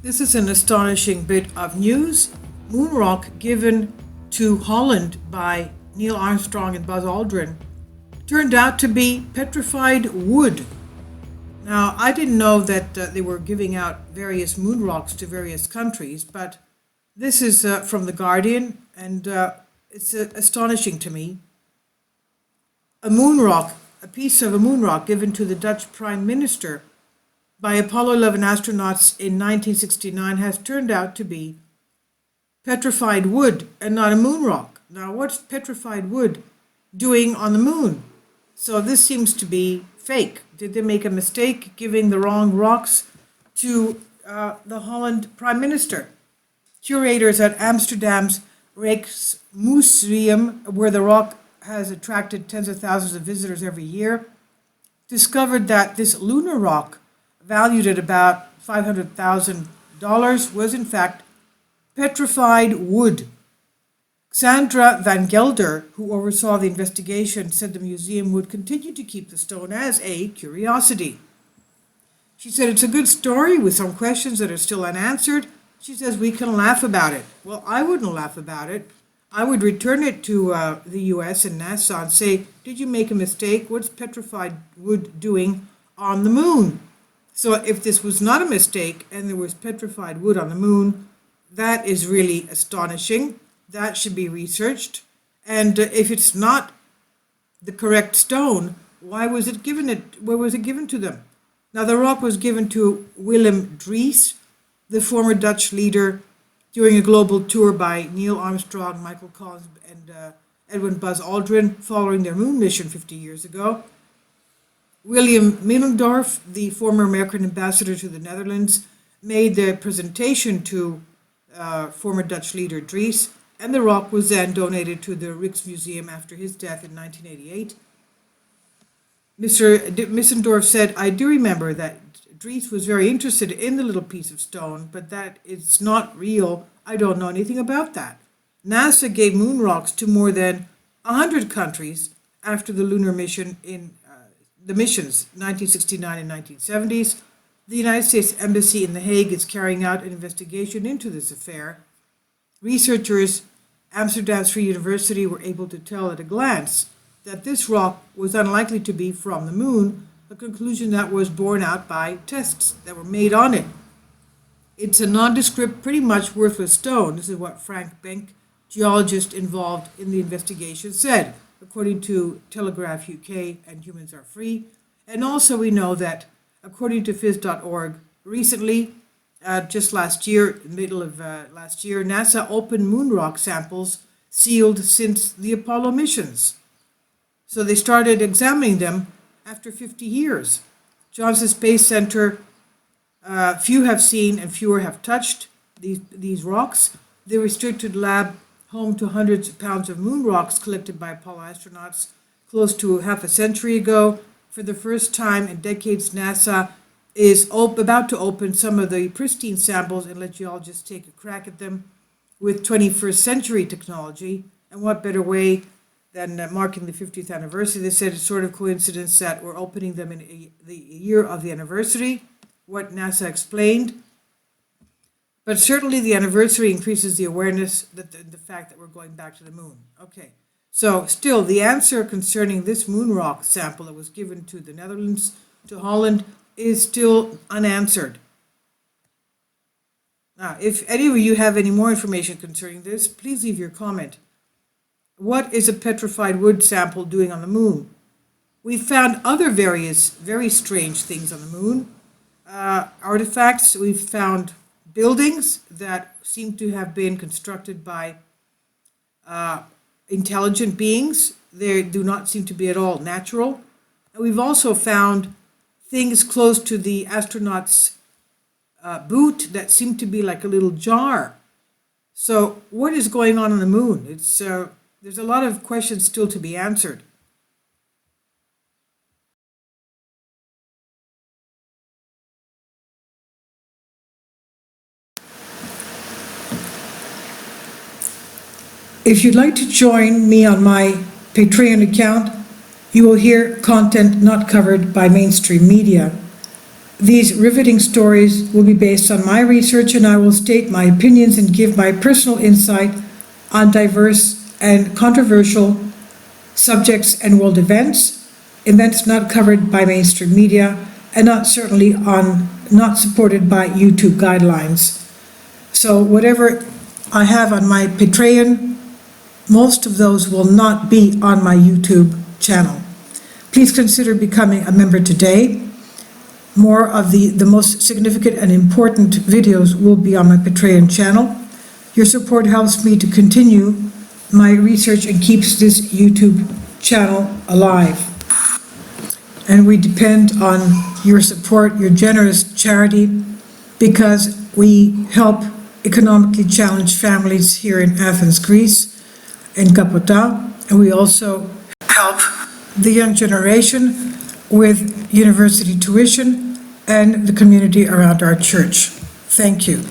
This is an astonishing bit of news. Moon rock given to Holland by Neil Armstrong and Buzz Aldrin turned out to be petrified wood. Now, I didn't know that they were giving out various moon rocks to various countries, but this is from The Guardian, and it's astonishing to me. A piece of a moon rock given to the Dutch Prime Minister by Apollo 11 astronauts in 1969 has turned out to be petrified wood and not a moon rock. Now, what's petrified wood doing on the moon? So this seems to be fake. Did they make a mistake giving the wrong rocks to the Holland Prime Minister? Curators at Amsterdam's Rijksmuseum, where the rock has attracted tens of thousands of visitors every year, discovered that this lunar rock, valued at about $500,000, was in fact petrified wood. Sandra van Gelder, who oversaw the investigation, said the museum would continue to keep the stone as a curiosity. She said it's a good story with some questions that are still unanswered. She says we can laugh about it. Well, I wouldn't laugh about it. I would return it to the US and NASA and say, did you make a mistake? What's petrified wood doing on the moon? So if this was not a mistake and there was petrified wood on the moon, that is really astonishing. That should be researched. And if it's not the correct stone, why was it given to them? Now, the rock was given to Willem Dries, the former Dutch leader, during a global tour by Neil Armstrong, Michael Collins, and Edwin Buzz Aldrin following their moon mission 50 years ago. William Middendorf, the former American ambassador to the Netherlands, made the presentation to former Dutch leader Dries, and the rock was then donated to the Rijksmuseum after his death in 1988. Mr. Middendorf said, I do remember that Dries was very interested in the little piece of stone, but that it's not real. I don't know anything about that. NASA gave moon rocks to more than 100 countries after the lunar mission in the missions 1969 and 1970s. The United States Embassy in The Hague is carrying out an investigation into this affair. Researchers at Amsterdam's Free University were able to tell at a glance that this rock was unlikely to be from the moon, a conclusion that was borne out by tests that were made on it. It's a nondescript, pretty much worthless stone. This is what Frank Benck, geologist involved in the investigation, said, according to Telegraph UK and Humans Are Free. And also we know that, according to phys.org, recently, just last year, middle of last year, NASA opened moon rock samples sealed since the Apollo missions. So they started examining them after 50 years. Johnson Space Center, few have seen and fewer have touched these rocks. The restricted lab, home to hundreds of pounds of moon rocks collected by Apollo astronauts close to half a century ago. For the first time in decades, NASA is about to open some of the pristine samples and let geologists take a crack at them with 21st century technology. And what better way than marking the 50th anniversary? They said it's sort of coincidence that we're opening them in the year of the anniversary, what NASA explained. But certainly the anniversary increases the awareness that the fact that we're going back to the moon. Okay, so still the answer concerning this moon rock sample that was given to the Netherlands, to Holland, is still unanswered. Now, if any of you have any more information concerning this, please leave your comment. What is a petrified wood sample doing on the moon? We've found other various very strange things on the moon. Artifacts, we've found buildings that seem to have been constructed by intelligent beings. They do not seem to be at all natural. And we've also found things close to the astronaut's boot that seem to be like a little jar. So what is going on the moon? There's a lot of questions still to be answered. If you'd like to join me on my Patreon account, you will hear content not covered by mainstream media. These riveting stories will be based on my research, and I will state my opinions and give my personal insight on diverse and controversial subjects and world events not covered by mainstream media, and not supported by YouTube guidelines. So whatever I have on my Patreon, most of those will not be on my YouTube channel. Please consider becoming a member today. More of the most significant and important videos will be on my Patreon channel. Your support helps me to continue my research and keeps this YouTube channel alive. And we depend on your support, your generous charity, because we help economically challenged families here in Athens, Greece, in Kapota, and we also help the young generation with university tuition and the community around our church. Thank you.